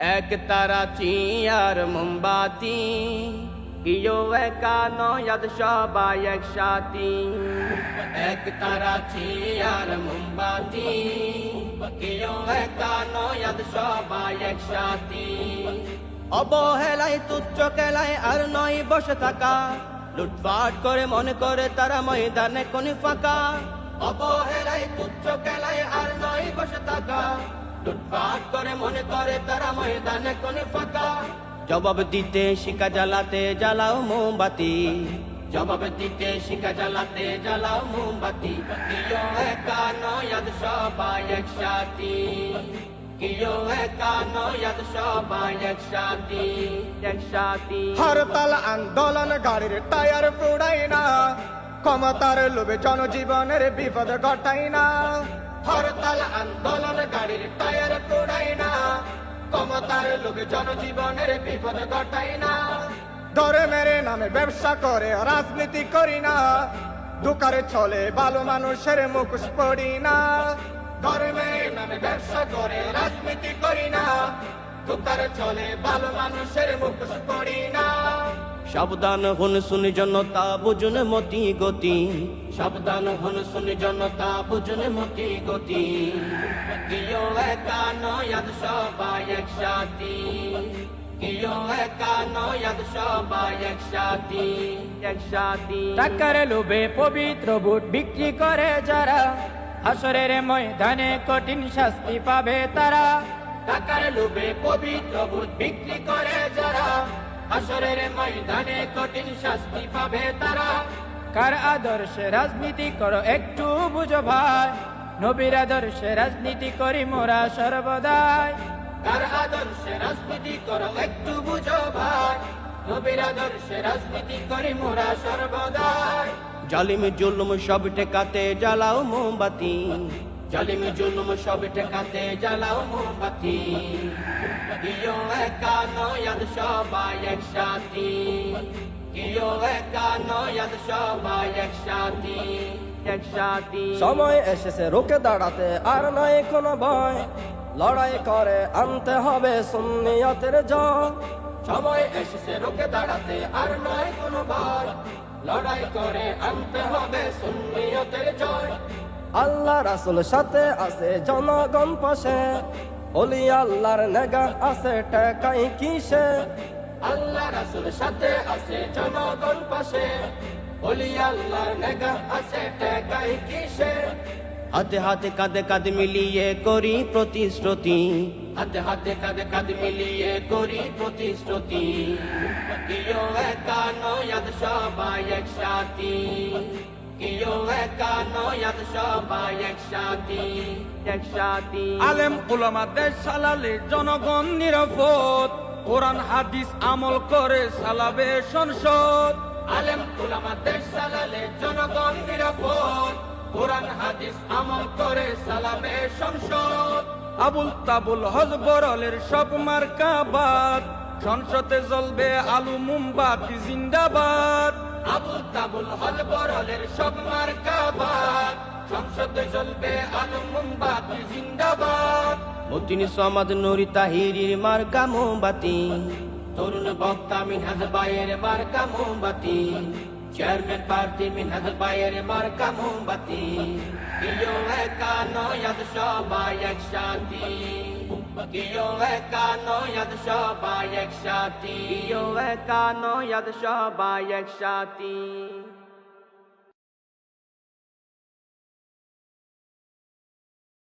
এক তারা চিয়ার মোমবাতি, কেউ একা নয়াদ সবাই একসাথী। এক তারা চিয়ার মোমবাতি, কেউ একা নয়াদ সবাই একসাথী। অবহেলায় তুচ্ছ খেলায় আর নয় বসে থাকা, লুটপাট করে মনে করে তারা ময়দানে কোন ফাঁকা। অবহেলায় তুচ্ছ খেলায় আর নয় বসে থাকা, লুটপাট করে মনে করে তারা ময়দানে কোন ফাঁকা। জবাব দিতে শিখা জ্বালাতে জ্বালাও মোমবাতি, জবাব দিতে শিখা জ্বালাতে জ্বালাও মোমবাতি। কেউ একা নয়াদ সবাই একসাথী, কেউ একা নয়াদ সবাই একসাথী, একসাথী। হরতাল আন্দোলন গাড়ির টায়ার ফুড়াই না, ক্ষমতার লোভে জনজীবনের বিপদ ঘটাই না। হরতাল আন্দোলন গাড়ির টায়ার ফুড়াই না, ক্ষমতার লোভে জনজীবনের বিপদ ঘটাই না। ধর্মের নামে ব্যবসা করে রাজনীতি করি না, দোকারে চলে ভালো মানুষের মুখোশ পড়ি না। ধর্মের নামে ব্যবসা করে রাজনীতি করি না, দোকারে চলে ভালো মানুষের মুখোশ পড়ি না। সাবধান হন শুনি জনতা বুঝুন মতি গতি, সাবধান হন শুনি জনতা বুঝুন মতি গতি। কেউ একা নয়াদ সবাই একসাথী, কেউ একা নয়াদ সবাই একসাথী, একসাথী। টাকার লোভে পবিত্র বুট বিক্রি করে যারা, হাসরের ময়দানে কঠিন শাস্তি পাবে তারা। টাকার লোভে পবিত্র বুট বিক্রি করে যারা, হাসরের ময়দানে কঠিন শাস্তি পাবে তারা। কার আদর্শে রাজনীতি করো একটু বুঝো ভাই, নবীর আদর্শে রাজনীতি করি মোরা সর্বদাই। কার আদর্শে রাজনীতি করো একটু বুঝো ভাই, নবীর আদর্শে রাজনীতি করি মোরা সর্বদাই। জালিম জুলুম সব টেকাতে জ্বালাও মোমবাতি, জালিম জুলুম সব টেকাতে জ্বালাও মোমবাতি। কেউ একা নয়াদ সবাই একসাথী, কেউ একা নয়াদ সবাই একসাথী, একসাথী। সময় এসেছে রুখে দাঁড়াতে আর নয় কোনো ভয়, লড়াই করে আনতে হবে সুন্নিয়তের জয়। সময় এসেছে রুখে দাঁড়াতে আর নয় কোনো ভয়, লড়াই করে আনতে হবে সুন্নিয়তের জয়। আল্লাহ রাসূল সাথে আছে জনগণ পাশে, ওলি আল্লাহর নেগা আছে টেকাই কিসে। আল্লাহ রাসূল সাথে আছে জনগণ পাশে, ওলি আল্লাহর নেগা আছে টেকাই কিসে। হাতে হাতে কাঁধে কাঁধে মিলিয়ে করি প্রতিশ্রুতি, হাতে হাতে কাঁধে কাঁধে মিলিয়ে করি প্রতিশ্রুতি। কেউ একা নয়াদ সবাই একসাথী, কেউ একা নয়াদ সবাই একসাথী, একসাথী। আলেম উলামা দেশ চালালে জনগণ নিরাপদ, কোরআন হাদিস আমল করে চালাবে সংসদ। আলেম উলামা দেশ চালালে জনগণ নিরাপদ, কোরআন হাদিস আমল করে চালাবে সংসদ। আবুল তাবুল হজবরলের সব মার্কাবাদ, সংসদে জ্বলবে আলু মোমবাতি জিন্দাবাদ। আবুল তাবুল হজবরলের সব মার্কাবাদ, সংসদে জ্বলবে আলু মোমবাতি জিন্দাবাদ। মতিন সমাদ নুরি তাহিরির মার্কা মোমবাতি, তরুণ বক্তা মিনহাজ ভাইয়ের মার্কা মোমবাতি, চেয়ারম্যান প্রার্থী মিনহাজ ভাইয়ের মার্কা মোমবাতি। কেউ একা নয়াদ সবাই একসাথী, কেউ একা নয়াদ সবাই একসাথী, কেউ একা নয়াদ সবাই একসাথী।